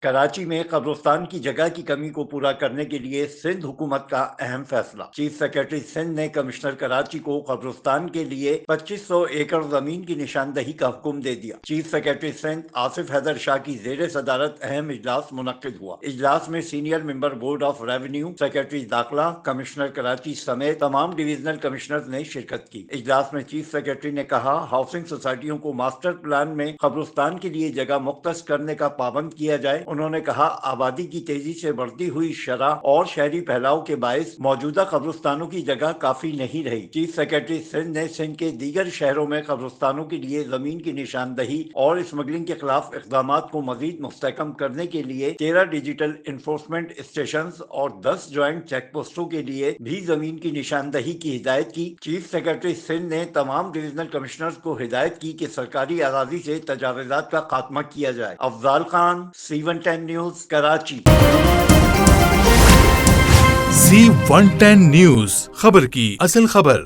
کراچی میں قبرستان کی جگہ کی کمی کو پورا کرنے کے لیے سندھ حکومت کا اہم فیصلہ۔ چیف سیکرٹری سندھ نے کمشنر کراچی کو قبرستان کے لیے 2500 ایکڑ زمین کی نشاندہی کا حکم دے دیا۔ چیف سیکرٹری سندھ آصف حیدر شاہ کی زیر صدارت اہم اجلاس منعقد ہوا۔ اجلاس میں senior member board of revenue, secretary داخلہ، کمشنر کراچی سمیت تمام ڈویژنل کمشنرز نے شرکت کی۔ اجلاس میں چیف سیکرٹری نے کہا، ہاؤسنگ سوسائٹیوں کو ماسٹر پلان میں قبرستان کے لیے جگہ مختص کرنے کا پابند کیا جائے۔ انہوں نے کہا، آبادی کی تیزی سے بڑھتی ہوئی شرح اور شہری پھیلاؤ کے باعث موجودہ قبرستانوں کی جگہ کافی نہیں رہی۔ چیف سیکرٹری سندھ نے سندھ کے دیگر شہروں میں قبرستانوں کے لیے زمین کی نشاندہی اور اسمگلنگ کے خلاف اقدامات کو مزید مستحکم کرنے کے لیے 13 ڈیجیٹل انفورسمنٹ اسٹیشنز اور 10 جوائنٹ چیک پوسٹوں کے لیے بھی زمین کی نشاندہی کی ہدایت کی۔ چیف سیکرٹری سندھ نے تمام ڈویژنل کمشنرز کو ہدایت کی کہ سرکاری اراضی سے تجاوزات کا خاتمہ کیا جائے۔ Afzal Khan, C110 news, Karachi. C110 news, خبر کی اصل خبر۔